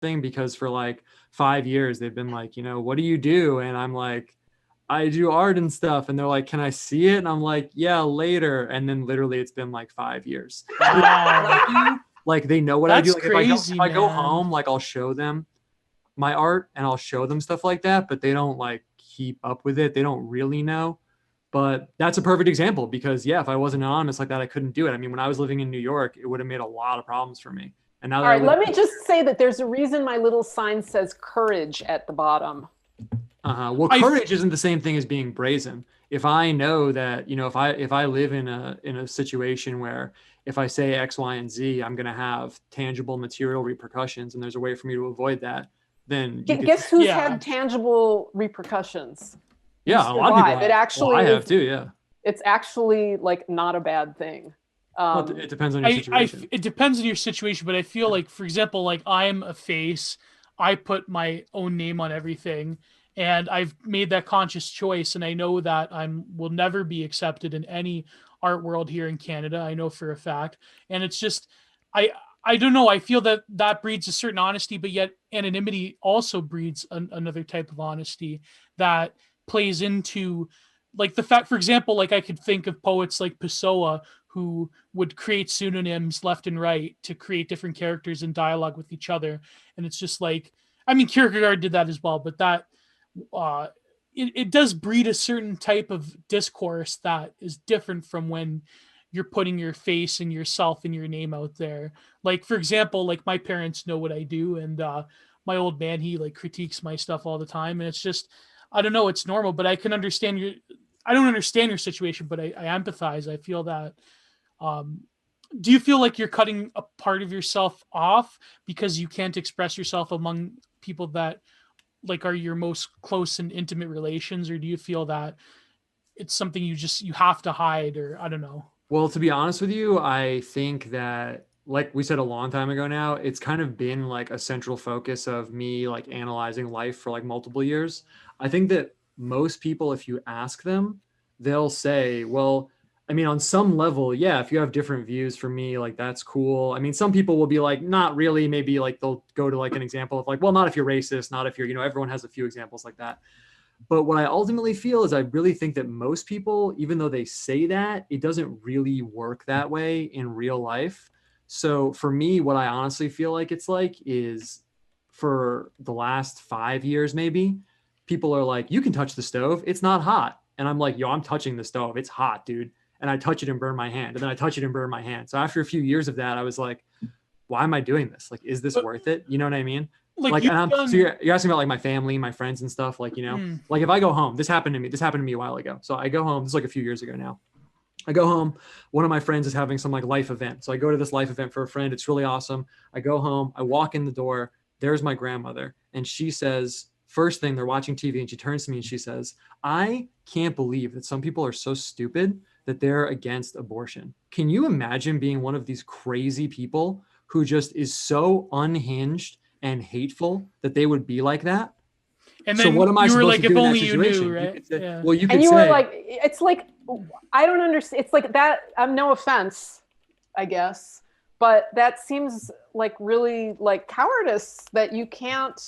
thing, because for like 5 years they've been like, you know, what do you do? And I'm like, I do art and stuff. And they're like, can I see it? And I'm like, yeah, later. And then literally it's been like 5 years. Wow. Like they know what I do. That's Like crazy, if I go man. home, like I'll show them my art and I'll show them stuff like that, but they don't like keep up with it. They don't really know. But that's a perfect example, because yeah, if I wasn't anonymous like that, I couldn't do it. I mean, when I was living in New York, it would have made a lot of problems for me. And now All that right, let me just say that there's a reason my little sign says courage at the bottom. Well, courage isn't the same thing as being brazen. If I know that, you know, if I live in a situation where if I say X, Y, and Z, I'm going to have tangible material repercussions, and there's a way for me to avoid that, then guess who's had tangible repercussions? Yeah, a lot of people have. It actually I have too. Yeah, it's actually like not a bad thing. Well, it depends on your situation. It depends on your situation, but I feel like, for example, like I'm a face. I put my own name on everything, and I've made that conscious choice, and I know that will never be accepted in any art world here in Canada. I know for a fact, and it's just I don't know. I feel that breeds a certain honesty, but yet anonymity also breeds another type of honesty that plays into, like, the fact, for example, like I could think of poets like Pessoa who would create pseudonyms left and right to create different characters in dialogue with each other. And it's just like, I mean, Kierkegaard did that as well, but that it does breed a certain type of discourse that is different from when you're putting your face and yourself and your name out there. Like, for example, like my parents know what I do, and my old man, he like critiques my stuff all the time. And it's just, I don't know, it's normal, but I can understand I don't understand your situation, but I empathize. I feel that. Do you feel like you're cutting a part of yourself off because you can't express yourself among people that like are your most close and intimate relations? Or do you feel that it's something you have to hide, or I don't know? Well, to be honest with you, I think that, like we said a long time ago now, it's kind of been like a central focus of me like analyzing life for like multiple years. I think that most people, if you ask them, they'll say, well, I mean, on some level, yeah, if you have different views from me, like that's cool. I mean, some people will be like, not really, maybe like they'll go to like an example of like, well, not if you're racist, not if you're, you know, everyone has a few examples like that. But what I ultimately feel is I really think that most people, even though they say that, it doesn't really work that way in real life. So for me, what I honestly feel like it's like is, for the last 5 years, maybe, people are like, you can touch the stove, it's not hot. And I'm like, yo, I'm touching the stove, it's hot, dude. And I touch it and burn my hand. And then I touch it and burn my hand. So after a few years of that, I was like, why am I doing this? Like, is this worth it? You know what I mean? Like so you're asking about like my family, my friends and stuff, like, you know, like if I go home, this happened to me a while ago. So I go home, this is like a few years ago now. I go home, one of my friends is having some like life event. So I go to this life event for a friend. It's really awesome. I go home, I walk in the door, there's my grandmother. And she says, first thing, they're watching TV, and she turns to me and she says, I can't believe that some people are so stupid that they're against abortion. Can you imagine being one of these crazy people who just is so unhinged and hateful that they would be like that? And then so what am I supposed to do in that situation? You knew, right? Yeah. Well, you could say, were like, it's like, I don't understand. It's like that. No offense, I guess, but that seems like really like cowardice that you can't.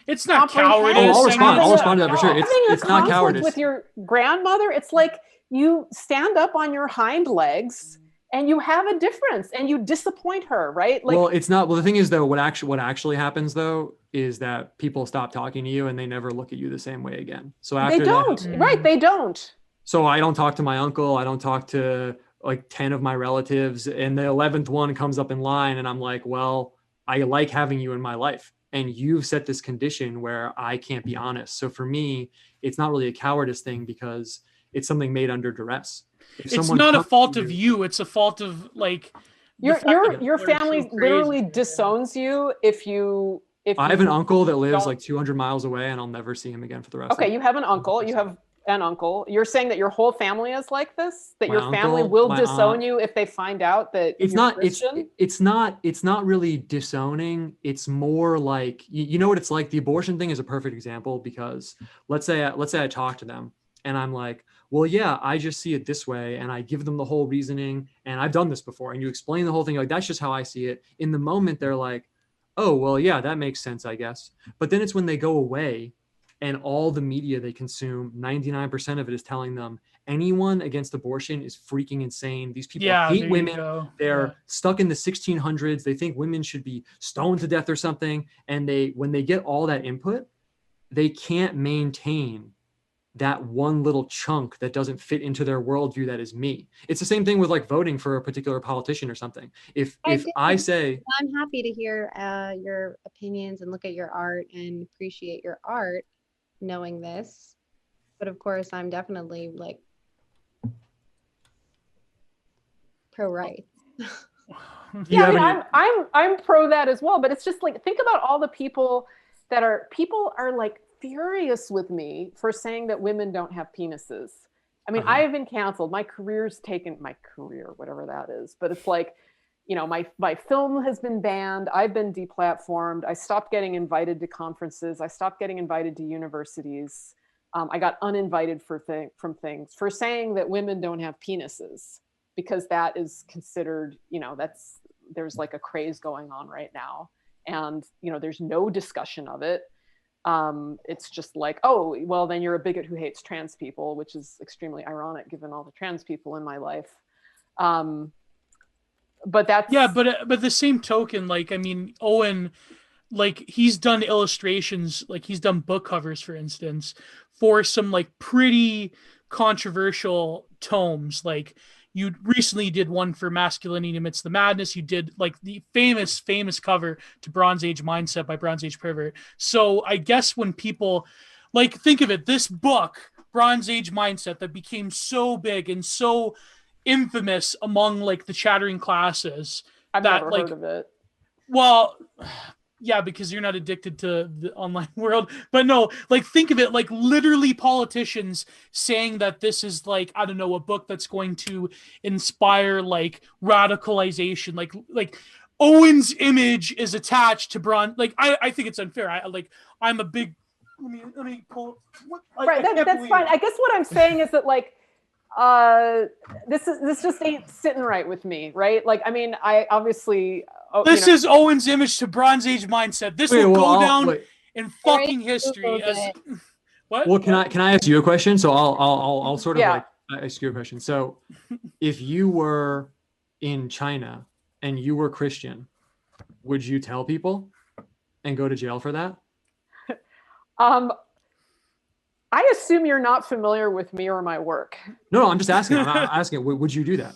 It's not cowardice. I'll respond to that for sure. It's not cowardice. With your grandmother, it's like you stand up on your hind legs and you have a difference and you disappoint her, right? Like, well, it's not. Well, the thing is, though, what actually happens, though, is that people stop talking to you and they never look at you the same way again. So after they don't, right? They don't. So I don't talk to my uncle. I don't talk to like 10 of my relatives. And the 11th one comes up in line and I'm like, well, I like having you in my life. And you've set this condition where I can't be honest. So for me, it's not really a cowardice thing because it's something made under duress. It's not a fault of you. It's a fault of like your family literally disowns you if I have an uncle that lives like 200 miles away and I'll never see him again for the rest of the you have an uncle. You have an uncle. You're saying that your whole family is like this? That your family will disown you if they find out that it's not Christian? It's not really disowning. It's more like, you know what it's like? The abortion thing is a perfect example because let's say I talk to them and I'm like, well, yeah, I just see it this way. And I give them the whole reasoning and I've done this before. And you explain the whole thing. Like, that's just how I see it. In the moment, they're like, oh, well, yeah, that makes sense, I guess. But then it's when they go away and all the media they consume, 99% of it is telling them anyone against abortion is freaking insane. These people Yeah, hate there you women. go. They're Yeah. stuck in the 1600s. They think women should be stoned to death or something. And when they get all that input, they can't maintain that one little chunk that doesn't fit into their worldview that is me. It's the same thing with like voting for a particular politician or something. If I say, I'm happy to hear your opinions and look at your art and appreciate your art, knowing this. But of course, I'm definitely like pro-rights. Yeah, I mean, I'm pro that as well. But it's just like, think about all the people are like furious with me for saying that women don't have penises. I mean, I have been canceled. My career, whatever that is. But it's like, you know, my film has been banned. I've been deplatformed. I stopped getting invited to conferences. I stopped getting invited to universities. I got uninvited from things for saying that women don't have penises, because that is considered, you know, there's like a craze going on right now. And, you know, there's no discussion of it. It's just like, oh, well, then you're a bigot who hates trans people, which is extremely ironic given all the trans people in my life. But that's... Yeah, but the same token, like, I mean, Owen, like, he's done illustrations, like he's done book covers, for instance, for some like pretty controversial tomes. Like, you recently did one for Masculinity Amidst the Madness. You did like the famous cover to Bronze Age Mindset by Bronze Age Pervert. So I guess when people, like, think of it, this book, Bronze Age Mindset, that became so big and so infamous among like the chattering classes. I've never heard of it. Well, yeah, because you're not addicted to the online world. But no, like, think of it, like literally politicians saying that this is like, I don't know, a book that's going to inspire like radicalization. Like Owen's image is attached to Bronze. Like, I think it's unfair. I'm a big, let me pull. Right, that's fine. I guess what I'm saying is that like, this just ain't sitting right with me, right? Like, I mean, I obviously... this is Owen's image to Bronze Age Mindset. This will go down in fucking history. What? Well, can I ask you a question? So I'll sort of like ask you a question. So if you were in China and you were Christian, would you tell people and go to jail for that? I assume you're not familiar with me or my work. No, I'm just asking. I'm not asking. Would you do that?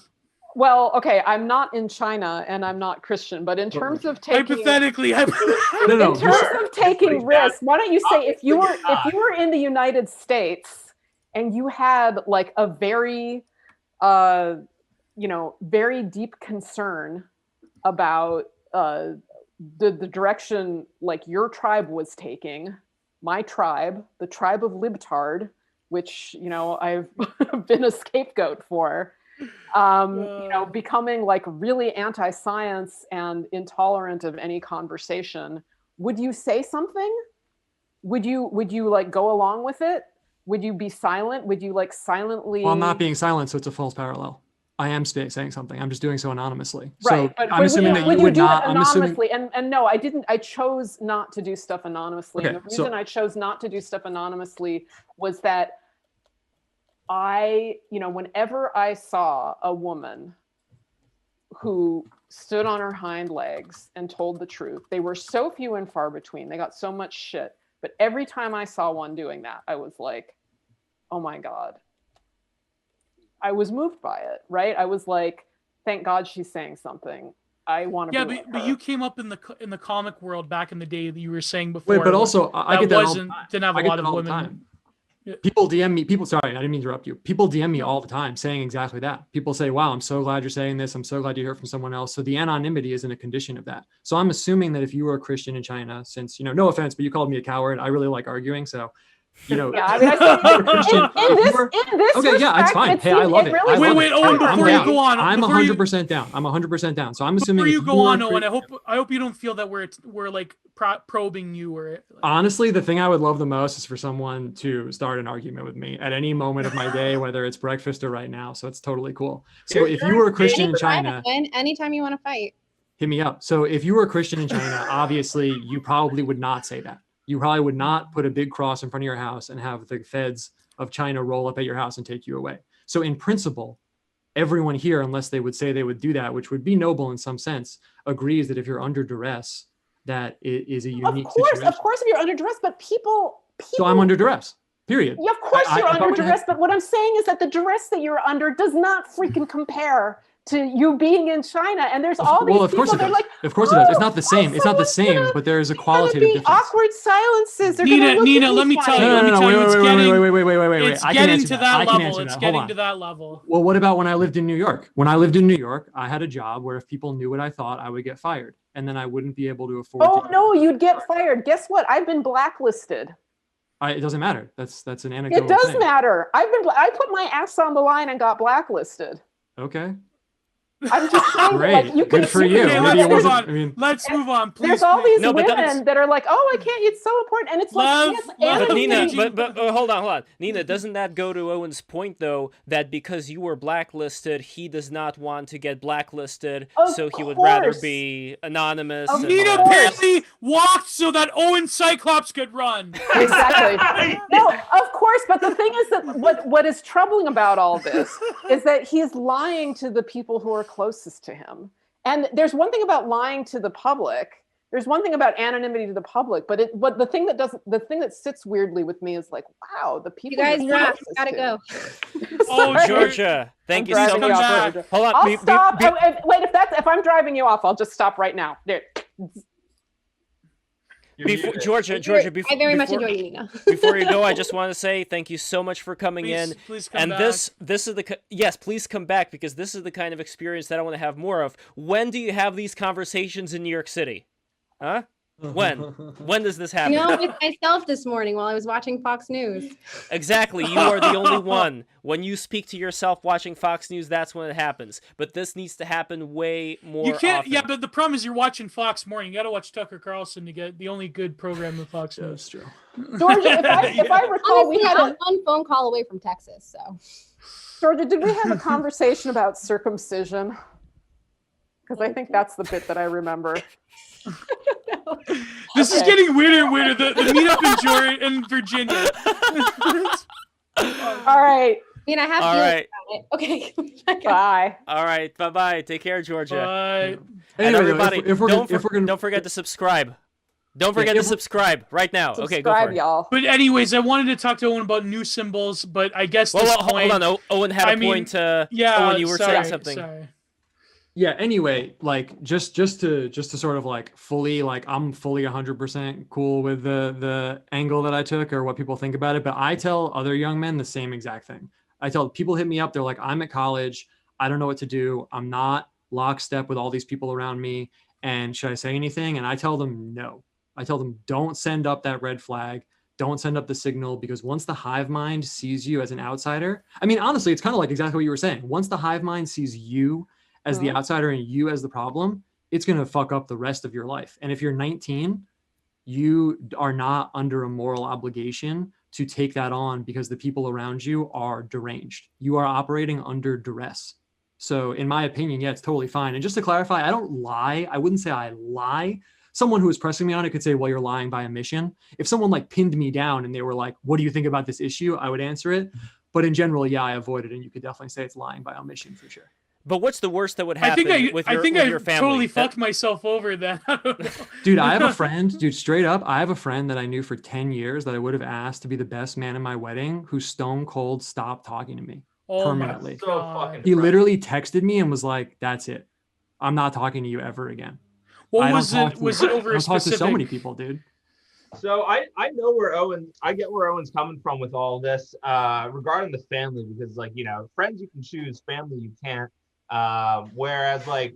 Well, okay, I'm not in China and I'm not Christian, but in terms of taking... Hypothetically. In terms of taking risks, why don't you say if you were in the United States and you had like a very, very deep concern about the direction like your tribe was taking, my tribe, the tribe of Libtard, which, you know, I've been a scapegoat for, becoming like really anti-science and intolerant of any conversation, would you say something? Would you like go along with it? Would you be silent? Would you like silently... Well, I'm not being silent, so it's a false parallel. I am saying something. I'm just doing so anonymously. Right. So but I'm assuming that you would do not... it anonymously. And no, I didn't. I chose not to do stuff anonymously. Okay, and the reason I chose not to do stuff anonymously was that whenever I saw a woman who stood on her hind legs and told the truth, they were so few and far between. They got so much shit. But every time I saw one doing that, I was like, oh my God. I was moved by it, right? I was like, thank God she's saying something. I want to be like but her. you came up in the comic world back in the day that you were saying before. Wait, but also I get that didn't have a lot of women. People DM me, sorry, I didn't mean to interrupt you. People DM me all the time saying exactly that. People say, wow, I'm so glad you're saying this. I'm so glad you heard from someone else. So the anonymity isn't a condition of that. So I'm assuming that if you were a Christian in China, since, no offense, but you called me a coward. I really like arguing. So, yeah, I mean, in this okay, yeah, it's fine. Hey, I love it. Really wait, Owen, before you go on, I'm 100% down. I'm 100% down. So I'm assuming before you go on, Owen, I hope you don't feel that we're like probing you or. Honestly, the thing I would love the most is for someone to start an argument with me at any moment of my day, whether it's breakfast or right now. So it's totally cool. So if you were a Christian in China, anytime you want to fight. hit me up. So if you were a Christian in China, obviously you probably would not say that. You probably would not put a big cross in front of your house and have the feds of China roll up at your house and take you away. So in principle, everyone here, unless they would say they would do that, which would be noble in some sense, agrees that if you're under duress, that it is a unique situation. Of course, if you're under duress, but people. So I'm under duress. Period. Yeah, of course you're under duress, but what I'm saying is that the duress that you're under does not freaking compare to you being in China. And there's all these people that are like, of course it does. It's not the same. It's not the same, but there is a qualitative difference. Awkward silences. Nina, let me tell you. It's getting to that level. It's getting to that level. Well, what about when I lived in New York? When I lived in New York, I had a job where if people knew what I thought, I would get fired. And then I wouldn't be able to afford Oh, no, you'd get fired. Guess what? I've been blacklisted. It doesn't matter. That's an anecdotal It does thing. matter. I put my ass on the line and got blacklisted. Okay. I'm just saying, great. Like, you Good for you. Okay, Maybe let's move on. I mean, let's move on, please. There's all these No, but women that are like, oh, I can't. It's so important, and it's like, But Nina, but hold on. Nina, doesn't that go to Owen's point though, that because you were blacklisted, he does not want to get blacklisted, so he would rather be anonymous. Nina Paley walked so that Owen Cyclops could run. Exactly. No, of course. But the thing is that what is troubling about all this is that he's lying to the people who are closest to him. And there's one thing about lying to the public. There's one thing about anonymity to the public, but the thing that sits weirdly with me is like, wow, the people. You guys gotta go. Oh, Georgia, thank you so much. Hold on. I'll stop. Wait, if I'm driving you off, I'll just stop right now. There. Georgia, I very much enjoy you, Nina. Before you go, I just want to say thank you so much for coming in. Please come and back. this is the yes, please come back, because this is the kind of experience that I want to have more of. When do you have these conversations in New York City? Huh? When does this happen? With myself this morning while I was watching Fox News. Exactly. You are the only one. When you speak to yourself watching Fox News, that's when it happens. But this needs to happen way more You can't. often. Yeah, but the problem is you're watching Fox Morning. You got to watch Tucker Carlson to get the only good program in Fox News. That's true. Georgia, if I recall, we had I'm one phone call away from Texas. So, Georgia, did we have a conversation about circumcision? Because I think that's the bit that I remember. This is getting weirder and weirder. The meetup in Virginia. All right. I mean, I have All right. about it. Okay. Bye. All right. Bye-bye. Take care, Georgia. Bye. And Anyway, everybody, if we're gonna, don't forget to subscribe. Don't forget to subscribe right now. Okay, go for Subscribe, it. y'all. But anyways, I wanted to talk to Owen about new symbols, but I guess Well, this hold point, on. Owen had a point. Yeah, Owen, you were saying something. Sorry. yeah. Anyway, like just to sort of like fully, like I'm fully 100% cool with the angle that I took or what people think about it. But I tell other young men the same exact thing. I tell people hit me up. They're like, I'm at college. I don't know what to do. I'm not lockstep with all these people around me. And should I say anything? And I tell them no. I tell them, don't send up that red flag. Don't send up the signal, because once the hive mind sees you as an outsider, I mean, honestly, it's kind of like exactly what you were saying. Once the hive mind sees you as the outsider and you as the problem, it's going to fuck up the rest of your life. And if you're 19, you are not under a moral obligation to take that on because the people around you are deranged. You are operating under duress. So in my opinion, yeah, it's totally fine. And just to clarify, I don't lie. I wouldn't say I lie. Someone who was pressing me on it could say, well, you're lying by omission. If someone like pinned me down and they were like, what do you think about this issue? I would answer it. But in general, yeah, I avoid it. And you could definitely say it's lying by omission for sure. But what's the worst that would happen with your family? Totally fucked myself over then. I don't know. Dude, I have a friend, straight up, I have a friend that I knew for 10 years that I would have asked to be the best man in my wedding, who stone cold stopped talking to me permanently. He literally texted me and was like, that's it. I'm not talking to you ever again. What was it? Was it over a specific? I talk to so many specific? people, dude. So I know I get where Owen's coming from with all this regarding the family, because like, you know, friends you can choose, family you can't. Whereas like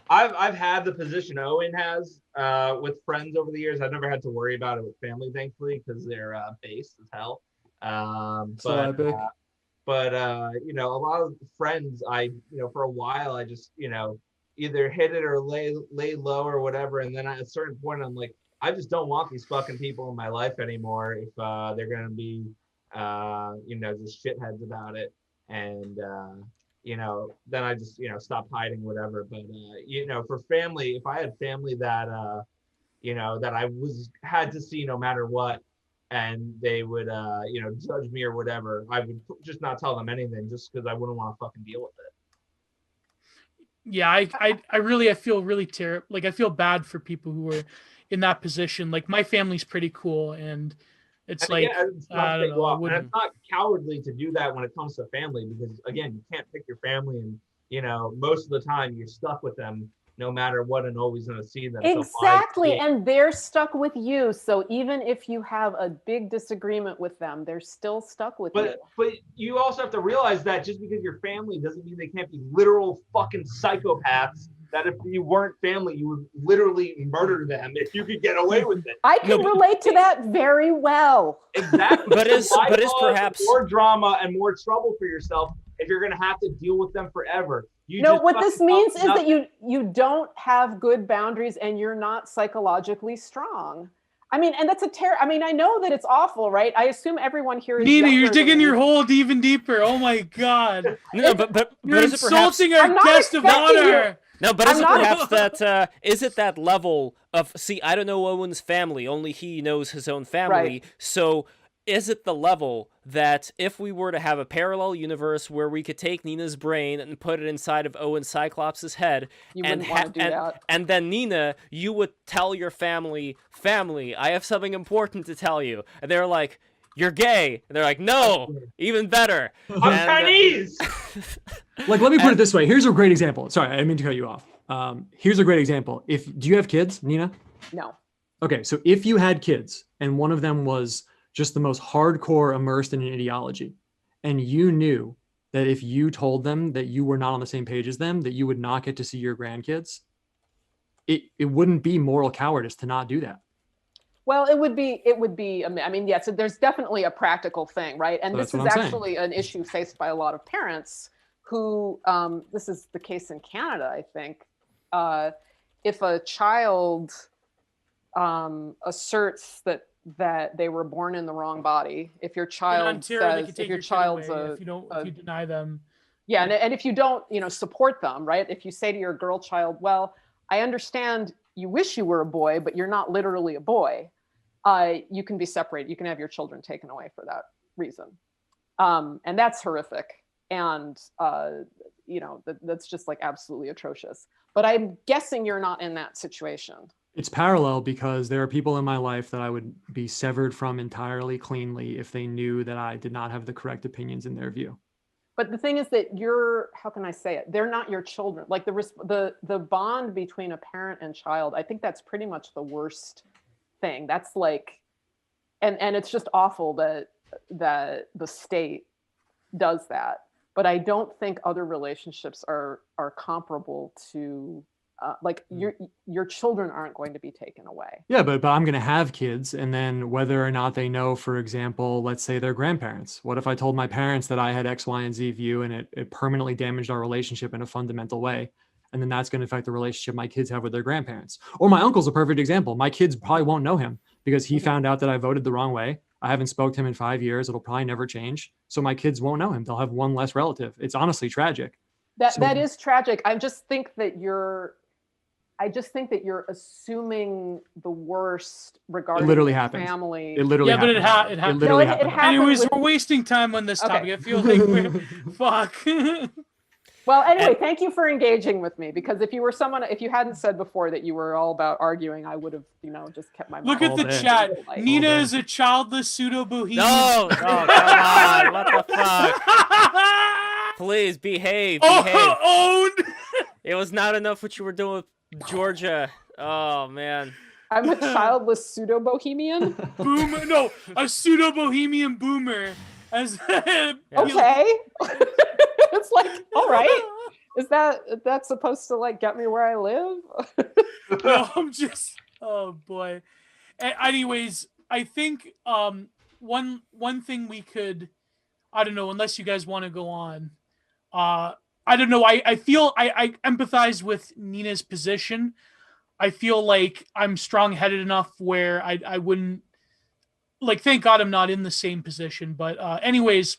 I've had the position Owen has with friends over the years. I've never had to worry about it with family, thankfully, because they're based as hell. But you know, a lot of friends, for a while I just, either hit it or lay low or whatever, and then at a certain point I'm like, I just don't want these fucking people in my life anymore if they're gonna be just shitheads about it. And then I just, stop hiding, whatever. But, for family, if I had family that, that I had to see no matter what, and they would, judge me or whatever, I would just not tell them anything just because I wouldn't want to fucking deal with it. Yeah, I feel really terrible. Like, I feel bad for people who are in that position. Like, my family's pretty cool, and it's like, I don't know. And it's not cowardly to do that when it comes to family, because again, you can't pick your family, and most of the time you're stuck with them no matter what, and always going to see them. Exactly, and they're stuck with you. So even if you have a big disagreement with them, they're still stuck with you. But you also have to realize that just because you're family doesn't mean they can't be literal fucking psychopaths. That if you weren't family, you would literally murder them if you could get away with it. I can relate to that very well. Exactly. But is perhaps more drama and more trouble for yourself if you're going to have to deal with them forever. What this means is that you don't have good boundaries and you're not psychologically strong. I mean, and that's I know that it's awful, right? I assume everyone here is Nina, you're digging your hole even deeper. Oh my God. No, but you're insulting our guest of honor. No, but is it perhaps that, is it that level of, see, I don't know Owen's family, only he knows his own family, right. So is it the level that if we were to have a parallel universe where we could take Nina's brain and put it inside of Owen Cyclops' head, and then Nina, you would tell your family, I have something important to tell you, and they're like, you're gay, and they're like, no, even better. I'm Chinese. Like, let me put it this way. Here's a great example. Sorry, I didn't mean to cut you off. Here's a great example. Do you have kids, Nina? No. Okay, so if you had kids and one of them was just the most hardcore immersed in an ideology, and you knew that if you told them that you were not on the same page as them, that you would not get to see your grandkids, it wouldn't be moral cowardice to not do that. Well, it would be, I mean, yes, there's definitely a practical thing, right? And this is actually an issue faced by a lot of parents who, this is the case in Canada, I think. If a child asserts that they were born in the wrong body, if your child says, if your child's if you deny them. Yeah, and if you don't, support them, right? If you say to your girl child, well, I understand you wish you were a boy, but you're not literally a boy, you can be separated. You can have your children taken away for that reason. And that's horrific. And, that's just like absolutely atrocious. But I'm guessing you're not in that situation. It's parallel because there are people in my life that I would be severed from entirely cleanly if they knew that I did not have the correct opinions in their view. But the thing is that how can I say it? They're not your children. Like the bond between a parent and child, I think that's pretty much the worst thing. That's like, and it's just awful that the state does that. But I don't think other relationships are comparable to, your children aren't going to be taken away. Yeah, but I'm going to have kids, and then whether or not they know, for example, let's say they're grandparents. What if I told my parents that I had X, Y, and Z view, and it permanently damaged our relationship in a fundamental way? And then that's going to affect the relationship my kids have with their grandparents. Or my uncle's a perfect example. My kids probably won't know him because he found out that I voted the wrong way. I haven't spoke to him in 5 years. It'll probably never change. So my kids won't know him. They'll have one less relative. It's honestly tragic. That is tragic. I just think that you're assuming the worst regarding family. It literally happened. But it happened. Literally happened. Anyways, we're wasting time on this topic. I feel like we're fuck. Well, anyway, thank you for engaging with me, because if you hadn't said before that you were all about arguing, I would have, just kept my mouth. Look at the chat. Nina is a childless pseudo-bohemian. No, come on. What the fuck? Please behave. Owned. It was not enough what you were doing with Georgia. Oh, man. I'm a childless pseudo-bohemian? Boomer. No, a pseudo-bohemian boomer. Okay. It's like, all right. Is that's supposed to get me where I live? No, I'm just, oh boy. Anyways, I think one thing we could, I don't know, unless you guys want to go on. I don't know. I feel I empathize with Nina's position. I feel like I'm strong-headed enough where I wouldn't, thank God I'm not in the same position. But anyways.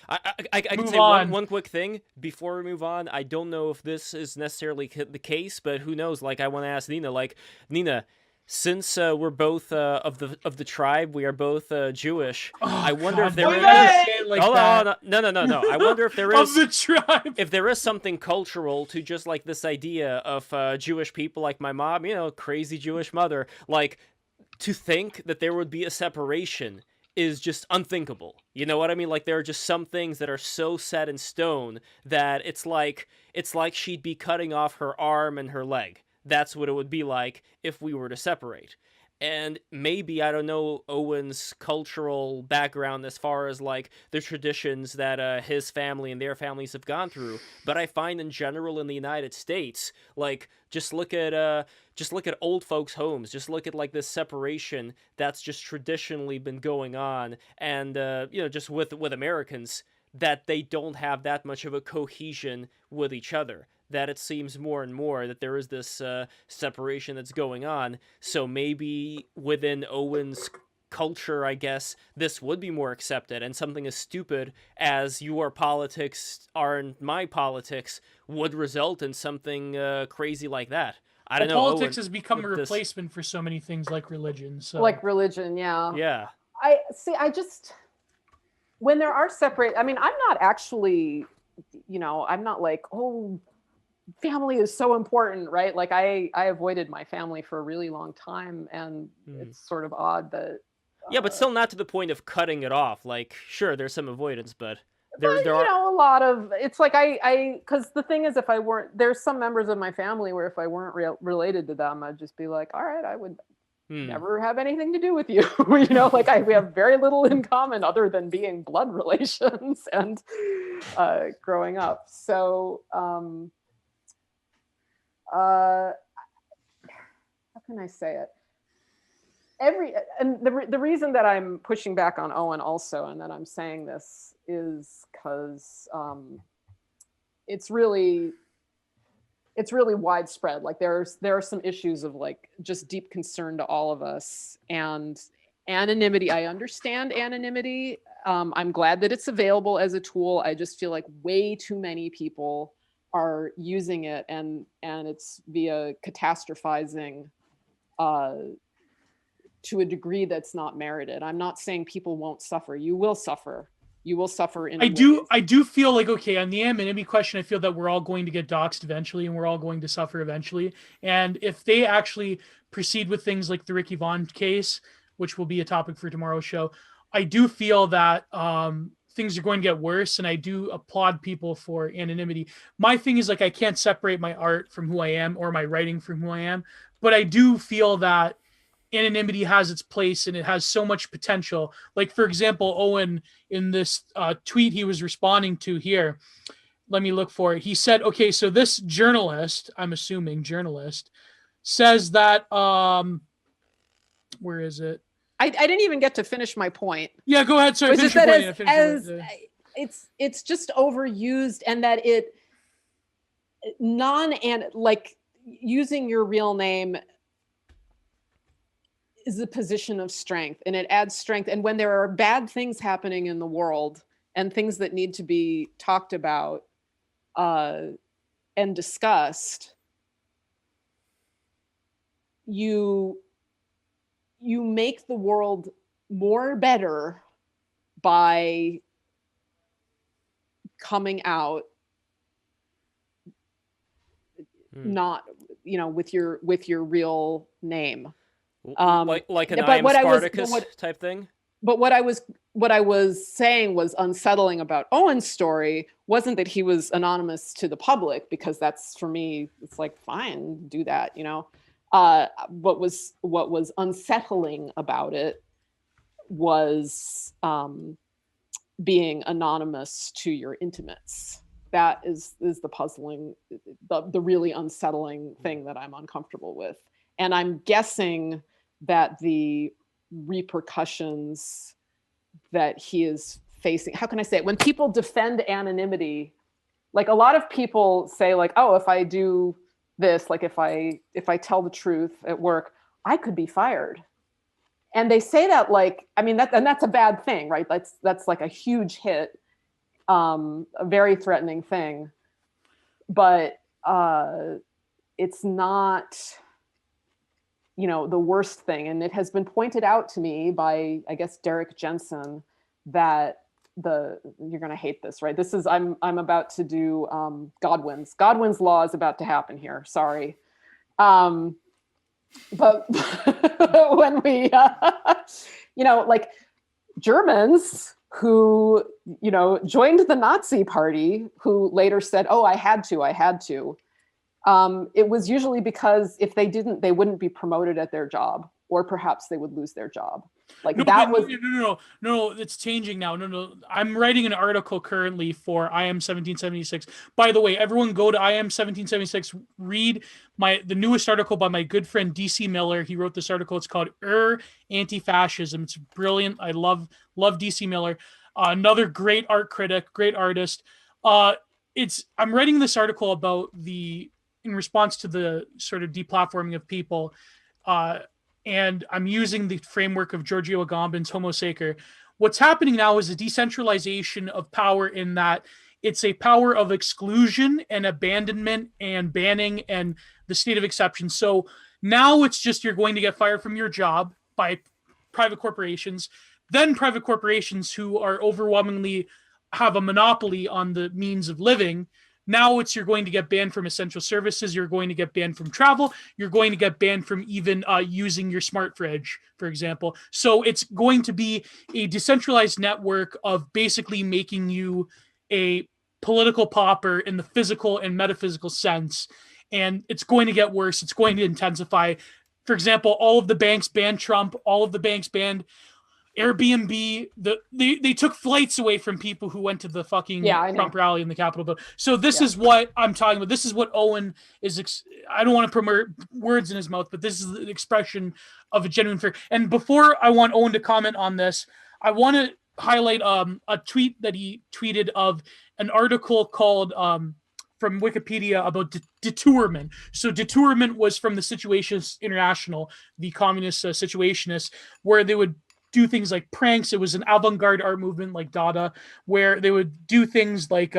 I can Move say on. one quick thing before we move on. I don't know if this is necessarily the case, but who knows? Like, I want to ask Nina. Like, Nina, since we're both of the tribe, we are both Jewish. Oh, I wonder if God, there why is. you gotta say it like Hold that? on, no. I wonder if there Of is the tribe. if there is something cultural to just like this idea of Jewish people, like my mom, crazy Jewish mother, like to think that there would be a separation is just unthinkable. You know what I mean? Like, there are just some things that are so set in stone that it's like she'd be cutting off her arm and her leg. That's what it would be like if we were to separate. And maybe, I don't know, Owen's cultural background as far as like the traditions that his family and their families have gone through, but I find in general in the United States, like, just look at old folks' homes. Just look at like this separation that's just traditionally been going on, and just with Americans, that they don't have that much of a cohesion with each other. That it seems more and more that there is this separation that's going on. So maybe within Owen's culture, I guess, this would be more accepted, and something as stupid as your politics aren't my politics would result in something crazy like that. I don't know. Politics Owen, has become a with this- replacement for so many things like religion. So Like religion, yeah. Yeah. I see. I just, when there are separate, I mean, I'm not actually, I'm not like, oh, family is so important, right? Like I avoided my family for a really long time, and it's sort of odd that. Yeah, but still not to the point of cutting it off. Like, sure, there's some avoidance, but there are. A lot of, it's like because the thing is, if I weren't, there's some members of my family where if I weren't related to them, I'd just be like, all right, I would never have anything to do with you. Like we have very little in common other than being blood relations and growing up. So how can I say it? The reason that I'm pushing back on Owen also, and that I'm saying this, is because it's really widespread. Like there are some issues of like just deep concern to all of us, and anonymity. I understand anonymity. I'm glad that it's available as a tool. I just feel like way too many people are using it, and it's via catastrophizing to a degree that's not merited. I'm not saying people won't suffer. You will suffer. You will suffer in I do feel like, okay, on the anonymity question, I feel that we're all going to get doxxed eventually, and we're all going to suffer eventually. And if they actually proceed with things like the Ricky Vaughn case, which will be a topic for tomorrow's show, I do feel that things are going to get worse, and I do applaud people for anonymity. My thing is, like, I can't separate my art from who I am or my writing from who I am, but I do feel that anonymity has its place, and it has so much potential. Like, for example, Owen, in this tweet he was responding to here, let me look for it. He said, okay, so this journalist, I'm assuming journalist, says that, where is it? I didn't even get to finish my point. Yeah, go ahead. Sorry, finish your point. It's just overused, and that it like using your real name is a position of strength, and it adds strength. And when there are bad things happening in the world and things that need to be talked about and discussed, you make the world more better by coming out not with your real name. Like an I am Spartacus type thing. But what I was saying was unsettling about Owen's story wasn't that he was anonymous to the public, because that's, for me, it's like, fine, do that, what was unsettling about it was being anonymous to your intimates. That is the puzzling, the really unsettling thing that I'm uncomfortable with. And I'm guessing that the repercussions that he is facing, how can I say it? When people defend anonymity, like a lot of people say, like, oh, if I do this, like if I tell the truth at work, I could be fired. And they say that, like, I mean, that's a bad thing, right? That's like a huge hit. a very threatening thing. But it's not, the worst thing. And it has been pointed out to me by, I guess, Derek Jensen, that you're going to hate this, right? This is, I'm about to do Godwin's law is about to happen here. Sorry. But when we, like Germans who, joined the Nazi party, who later said, oh, I had to. It was usually because if they didn't, they wouldn't be promoted at their job, or perhaps they would lose their job. Like no, it's changing now. No. I'm writing an article currently for IM 1776. By the way, everyone go to IM 1776, read the newest article by my good friend DC Miller. He wrote this article. It's called Anti-Fascism. It's brilliant. I love DC Miller. Another great art critic, great artist. I'm writing this article about in response to the sort of deplatforming of people. And I'm using the framework of Giorgio Agamben's Homo Sacer. What's happening now is a decentralization of power, in that it's a power of exclusion and abandonment and banning and the state of exception. So now it's just you're going to get fired from your job by private corporations. Then private corporations, who are overwhelmingly have a monopoly on the means of living, now you're going to get banned from essential services. You're going to get banned from travel. You're going to get banned from even using your smart fridge, for example. So it's going to be a decentralized network of basically making you a political pauper in the physical and metaphysical sense. And it's going to get worse. It's going to intensify. For example, all of the banks banned Trump. All of the banks banned Airbnb. They took flights away from people who went to the fucking Trump rally in the Capitol building. So this is what I'm talking about. This is what Owen is. I don't want to promote words in his mouth, but this is the expression of a genuine fear. And before I want Owen to comment on this, I want to highlight a tweet that he tweeted of an article called from Wikipedia about detourment. So detourment was from the Situationists International, the communist situationists, where they would do things like pranks. It was an avant-garde art movement like Dada, where they would do things like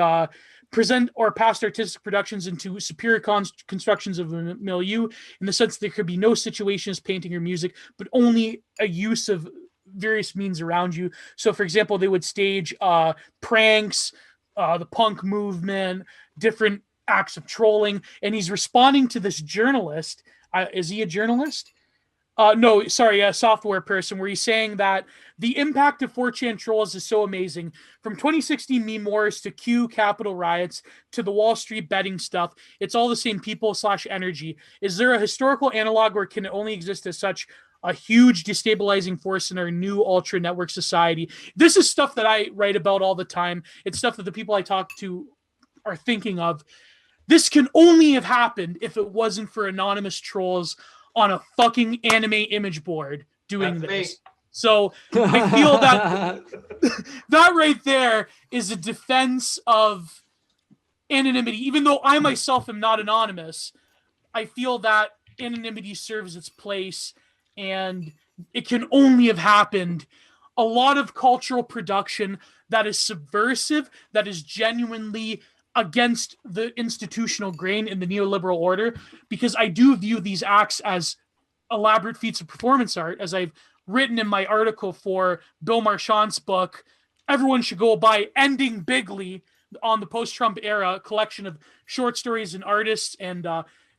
present or past artistic productions into superior constructions of a milieu, in the sense that there could be no situationist painting or music, but only a use of various means around you. So, for example, they would stage pranks, the punk movement, different acts of trolling, and he's responding to this journalist. Is he a journalist? No, sorry, a software person, where he's saying that the impact of 4chan trolls is so amazing. From 2016 meme wars to Q Capitol riots to the Wall Street betting stuff, it's all the same people / energy. Is there a historical analog, or can it only exist as such a huge destabilizing force in our new ultra network society? This is stuff that I write about all the time. It's stuff that the people I talk to are thinking of. This can only have happened if it wasn't for anonymous trolls on a fucking anime image board doing this. Me. So I feel that that right there is a defense of anonymity. Even though I myself am not anonymous, I feel that anonymity serves its place, and it can only have happened. A lot of cultural production that is subversive, that is genuinely against the institutional grain in the neoliberal order, because I do view these acts as elaborate feats of performance art. As I've written in my article for Bill Marchand's book, everyone should go buy Ending Bigly on the post-Trump era, collection of short stories and artists. And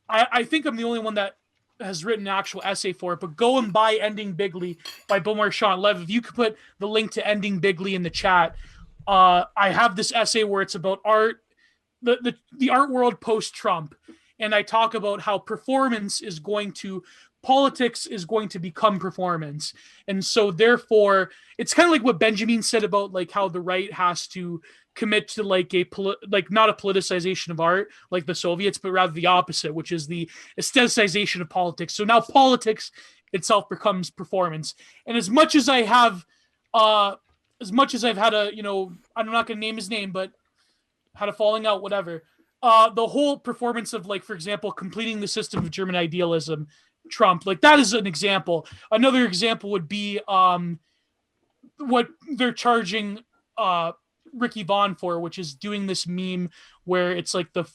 I think I'm the only one that has written an actual essay for it, but go and buy Ending Bigly by Bill Marchand. Lev, if you could put the link to Ending Bigly in the chat. I have this essay where it's about art, the art world post-Trump, and I talk about how politics is going to become performance. And so therefore it's kind of like what Benjamin said about like how the right has to commit to like not a politicization of art like the Soviets, but rather the opposite, which is the aestheticization of politics. So now politics itself becomes performance. And as much as I've had a, I'm not going to name his name, but had a falling out, whatever. The whole performance of, like, for example, completing the system of German idealism, Trump, like that is an example. Another example would be what they're charging Ricky Vaughn for, which is doing this meme where it's like the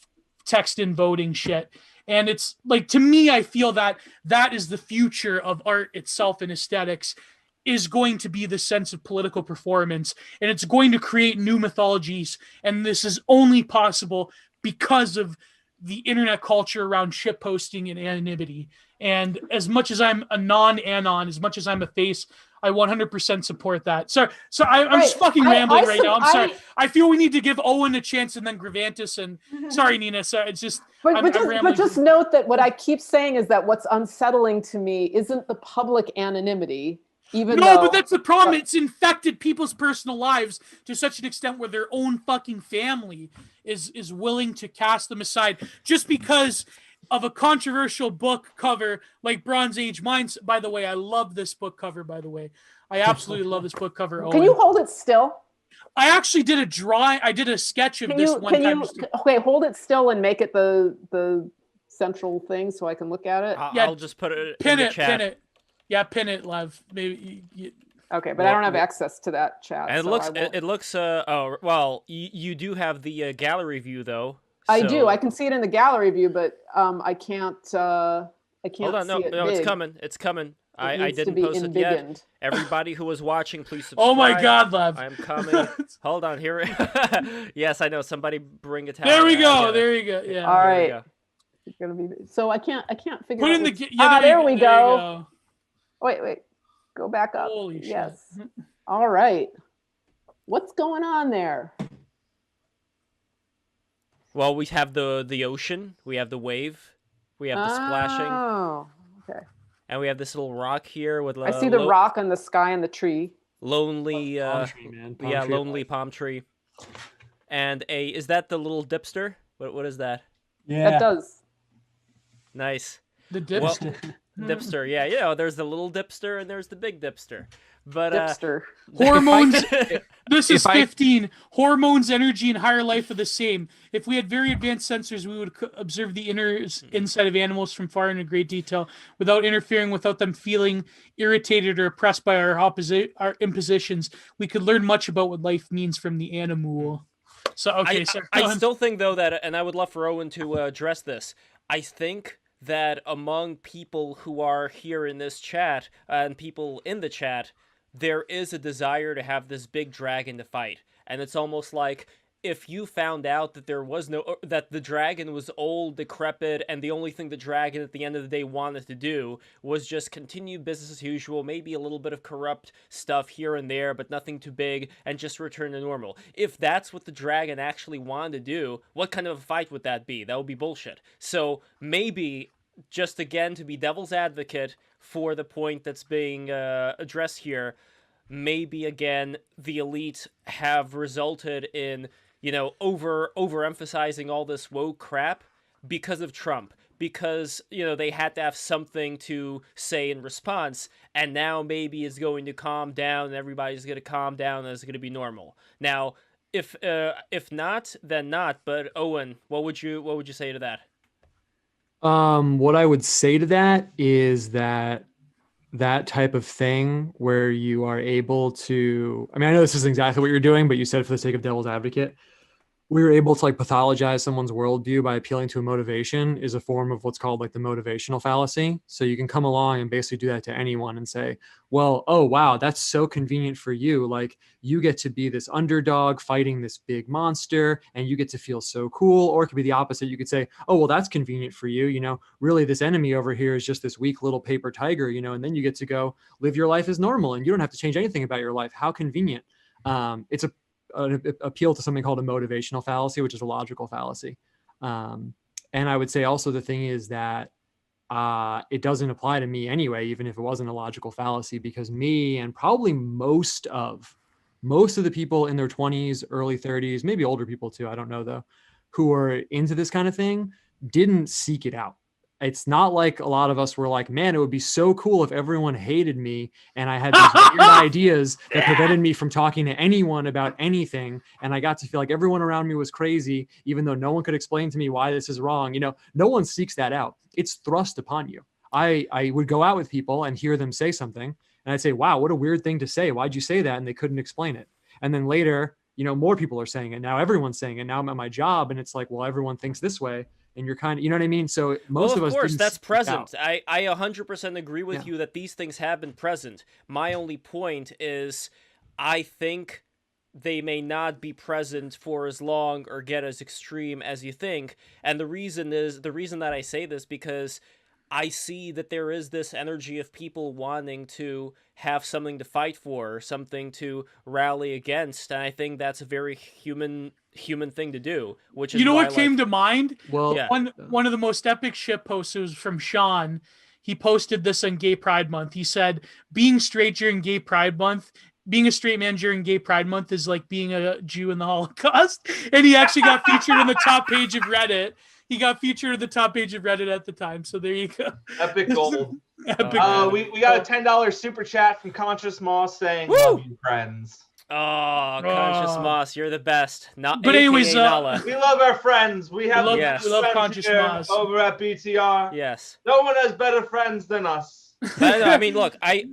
text in voting shit. And it's like, to me, I feel that that is the future of art itself and aesthetics, is going to be the sense of political performance, and it's going to create new mythologies. And this is only possible because of the internet culture around shitposting and anonymity. And as much as I'm a non-anon, as much as I'm a face, I 100% support that. So I'm just fucking rambling right now. I'm sorry. I feel we need to give Owen a chance and then Gavantus. And sorry, Nina. Sorry, it's just. But just note that what I keep saying is that what's unsettling to me isn't the public anonymity. But that's the problem. It's infected people's personal lives to such an extent where their own fucking family is willing to cast them aside just because of a controversial book cover like Bronze Age Minds. By the way, I love this book cover, by the way. I absolutely love this book cover. Can you hold it still? I actually did a drawing. I did a sketch of this one time. Okay, hold it still and make it the central thing so I can look at it. I'll just put it in the chat. Pin it. Yeah, pin it, Lev. Maybe. Okay, but I don't have access to that chat. And it looks. Oh, well, you do have the gallery view though. I do. I can see it in the gallery view, but I can't. I can't. Hold on, no, it's coming. It's coming. I didn't post it yet. Everybody who was watching, please subscribe. Oh my God, Lev! I'm coming. Hold on, here. Yes, I know. Somebody bring it. There we go. There you go. Yeah. All right. It's gonna be. So I can't figure. Put out in the. There we go. Wait. Go back up. Holy yes. Shit. All right. What's going on there? Well, we have the ocean. We have the wave. We have the splashing. Oh, okay. And we have this little rock here with. I see the rock and the sky and the tree. Lonely. Palm tree, man. Lonely palm tree. And is that the little dipster? What is that? Yeah. That does. Nice. The dipster. Dipster, yeah, there's the little dipster and there's the big dipster. But dipster. Hormones. This is 15. Hormones, energy, and higher life are the same. If we had very advanced sensors, we would observe the inside of animals from far in great detail, without interfering, without them feeling irritated or oppressed by our impositions. We could learn much about what life means from the animal. So okay, I still think though that, and I would love for Owen to address this. I think that among people who are here in this chat and people in the chat, there is a desire to have this big dragon to fight. And it's almost like if you found out that that the dragon was old, decrepit, and the only thing the dragon at the end of the day wanted to do was just continue business as usual, maybe a little bit of corrupt stuff here and there, but nothing too big, and just return to normal. If that's what the dragon actually wanted to do, what kind of a fight would that be? That would be bullshit. So maybe, just again to be devil's advocate for the point that's being addressed here, maybe again the elite have resulted in, overemphasizing all this woke crap because of Trump, because they had to have something to say in response, and now maybe it's going to calm down and everybody's going to calm down and it's going to be normal. Now if not, then not. But Owen, what would you say to that? What I would say to that is that type of thing where you are able to, I know this isn't exactly what you're doing, but you said it for the sake of devil's advocate, we were able to pathologize someone's worldview by appealing to a motivation is a form of what's called the motivational fallacy. So you can come along and basically do that to anyone and say, well, oh, wow, that's so convenient for you. You get to be this underdog fighting this big monster and you get to feel so cool. Or it could be the opposite. You could say, oh, well, that's convenient for you. Really this enemy over here is just this weak little paper tiger, and then you get to go live your life as normal and you don't have to change anything about your life. How convenient. It's an appeal to something called a motivational fallacy, which is a logical fallacy. And I would say also the thing is that it doesn't apply to me anyway, even if it wasn't a logical fallacy, because me and probably most of the people in their 20s, early 30s, maybe older people too, I don't know though, who are into this kind of thing didn't seek it out. It's not like a lot of us were like, man, it would be so cool if everyone hated me and I had these weird ideas that prevented me from talking to anyone about anything. And I got to feel like everyone around me was crazy, even though no one could explain to me why this is wrong. No one seeks that out. It's thrust upon you. I would go out with people and hear them say something and I'd say, wow, what a weird thing to say. Why'd you say that? And they couldn't explain it. And then later, more people are saying it now. Everyone's saying it now. I'm at my job, and it's like, well, everyone thinks this way, and you're kind of, you know what I mean? So most of us, course, that's speak present. out. I 100% agree with you that these things have been present. My only point is, I think they may not be present for as long or get as extreme as you think. And the reason that I say this, because I see that there is this energy of people wanting to have something to fight for, something to rally against, and I think that's a very human thing to do. Which is what came to mind? Well, yeah. One of the most epic shit posts was from Sean. He posted this on Gay Pride Month. He said, "Being straight during Gay Pride Month." Being a straight man during Gay Pride Month is like being a Jew in the Holocaust. And he actually got featured on the top page of Reddit. He got featured on the top page of Reddit at the time. So there you go. Epic gold. Epic. We got a $10 super chat from Conscious Moss saying, Woo! "Love you, friends." Oh, Conscious Moss, you're the best. But anyways, Nala. We love our friends. We have we love Conscious Moss over at BTR. Yes. No one has better friends than us. I mean, look, I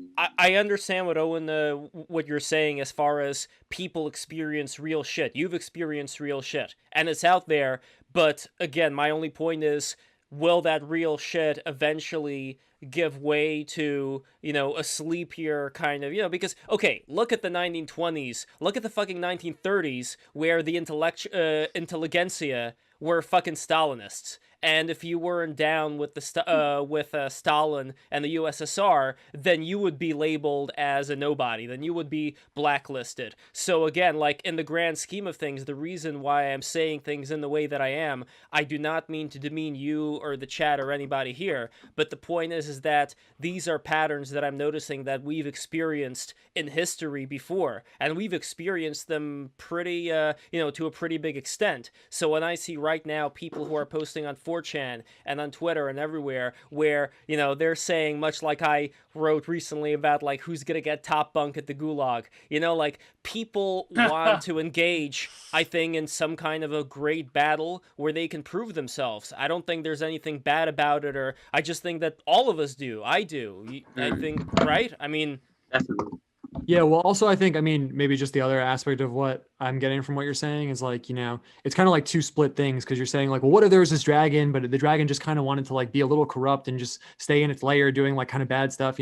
understand what Owen, what you're saying as far as people experience real shit. You've experienced real shit, and it's out there. But again, my only point is, will that real shit eventually give way to, a sleepier kind of, because, okay, look at the 1920s, look at the fucking 1930s, where the intelligentsia were fucking Stalinists. And if you weren't down with Stalin and the USSR, then you would be labeled as a nobody. Then you would be blacklisted. So again, like in the grand scheme of things, the reason why I'm saying things in the way that I am, I do not mean to demean you or the chat or anybody here. But the point is that these are patterns that I'm noticing that we've experienced in history before, and we've experienced them pretty, to a pretty big extent. So when I see right now people who are posting on 4chan and on Twitter and everywhere where, they're saying, much like I wrote recently about, like, who's gonna get top bunk at the gulag, like, people want to engage, I think, in some kind of a great battle where they can prove themselves. I don't think there's anything bad about it, or I just think that all of us do. I do. I think, right? I mean... Definitely. Yeah, well, also I think, maybe just the other aspect of what I'm getting from what you're saying is like, it's kind of like two split things, because you're saying like, well, what if there was this dragon, but the dragon just kind of wanted to like be a little corrupt and just stay in its lair doing like kind of bad stuff,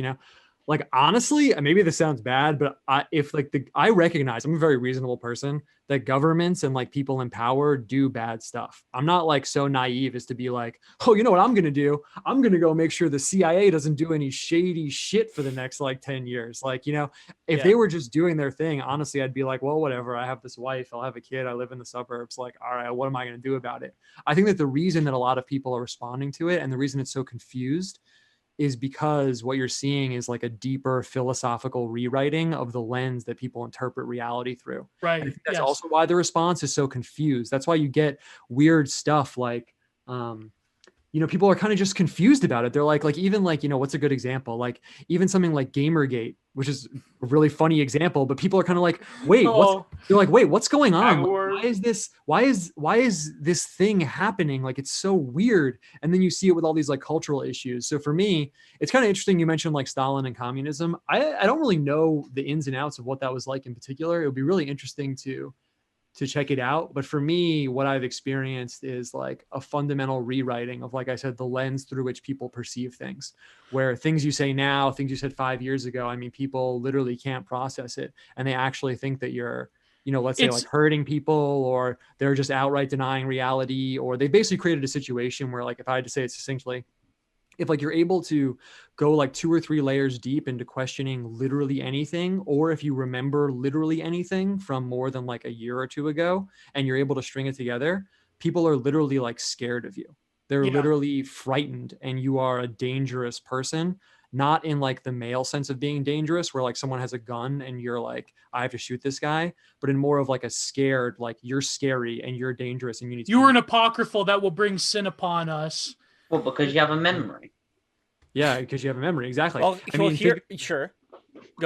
Like, honestly, maybe this sounds bad, but I recognize, I'm a very reasonable person, that governments and like people in power do bad stuff. I'm not like so naive as to be like, oh, you know what I'm going to do? I'm going to go make sure the CIA doesn't do any shady shit for the next like 10 years. Like, if they were just doing their thing, honestly, I'd be like, well, whatever. I have this wife, I'll have a kid, I live in the suburbs. Like, all right, what am I going to do about it? I think that the reason that a lot of people are responding to it and the reason it's so confused is because what you're seeing is like a deeper philosophical rewriting of the lens that people interpret reality through. Right. And I think that's also why the response is so confused. That's why you get weird stuff like, people are kind of just confused about it. They're like even like, what's a good example? Like even something like Gamergate, which is a really funny example, but people are kind of like, wait, what's going on? Like, why is this thing happening? Like, it's so weird. And then you see it with all these like cultural issues. So for me, it's kind of interesting. You mentioned like Stalin and communism. I don't really know the ins and outs of what that was like in particular. It would be really interesting to check it out. But for me, what I've experienced is like a fundamental rewriting of, like I said, the lens through which people perceive things, where things you say now, things you said 5 years ago, people literally can't process it. And they actually think that you're, let's say like hurting people, or they're just outright denying reality, or they basically created a situation where, like, if I had to say it succinctly, if like you're able to go like 2 or 3 layers deep into questioning literally anything, or if you remember literally anything from more than like a year or 2 ago, and you're able to string it together, people are literally like scared of you. They're literally frightened, and you are a dangerous person, not in like the male sense of being dangerous, where like someone has a gun and you're like, I have to shoot this guy, but in more of like a scared, like you're scary and you're dangerous and you need to. You're an apocryphal that will bring sin upon us. Well, because you have a memory. Yeah, because you have a memory. Exactly. Well, sure.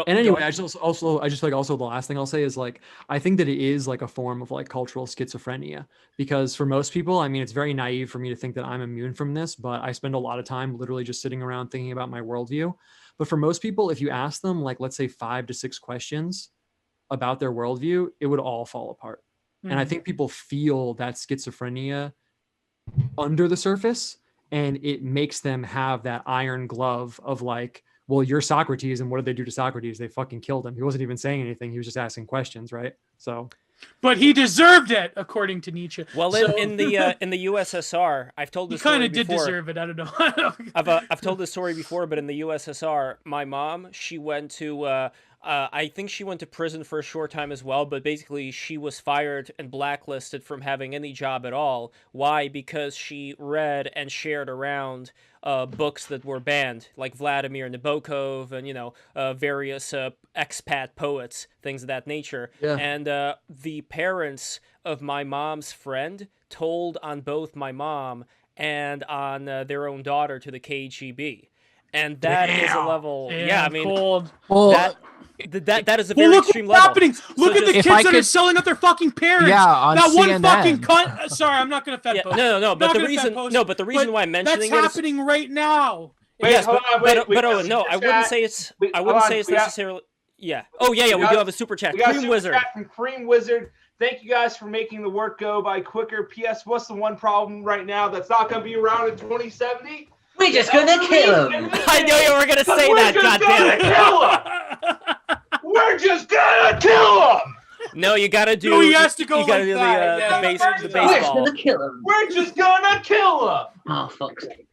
And anyway, I just the last thing I'll say is like, I think that it is like a form of like cultural schizophrenia, because for most people, it's very naive for me to think that I'm immune from this, but I spend a lot of time literally just sitting around thinking about my worldview. But for most people, if you ask them, like, let's say 5 to 6 questions, about their worldview, it would all fall apart. And I Mhm. think people feel that schizophrenia under the surface, and it makes them have that iron glove of like, well, you're Socrates, and what did they do to Socrates? They fucking killed him. He wasn't even saying anything. He was just asking questions, right? So, But he deserved it, according to Nietzsche. Well, So- in the USSR, I've told he this story kind of did before. deserve it. I don't know. I've told this story before, but in the USSR, my mom, she went to I think she went to prison for a short time as well, but basically she was fired and blacklisted from having any job at all. Why? Because she read and shared around books that were banned, like Vladimir Nabokov and various expat poets, things of that nature. Yeah. And the parents of my mom's friend told on both my mom and on their own daughter to the KGB. And that is a level, yeah, I mean, cold. Well, that is a Well, very look extreme what's level. happening. Look at the If kids I that are could- selling out their fucking parents. Yeah, on that one CNN. fucking cunt. Sorry, I'm not gonna fed Yeah, post. no, but Not the gonna reason, fed post, no, but the reason but why I'm mentioning that's it is, happening right now. Wait, yes, hold on, wait, we but got Owen, no, super I wouldn't chat. say it's, We- I wouldn't hold say on, it's we got- necessarily, yeah. Oh yeah, we got- do have a super chat. We got Cream super Wizard. chat from Cream Wizard. Thank you guys for making the work go by quicker. P.S. What's the one problem right now that's not going to be around in 2070? We're just gonna kill him. I knew you were gonna say We're that. just Goddamn gonna kill him. We're just gonna kill him. No, you gotta do. No, he has to go You gotta like do that, the yeah. base, the We're We're just baseball. gonna kill him. We're just gonna kill him. Oh, fuck's sake.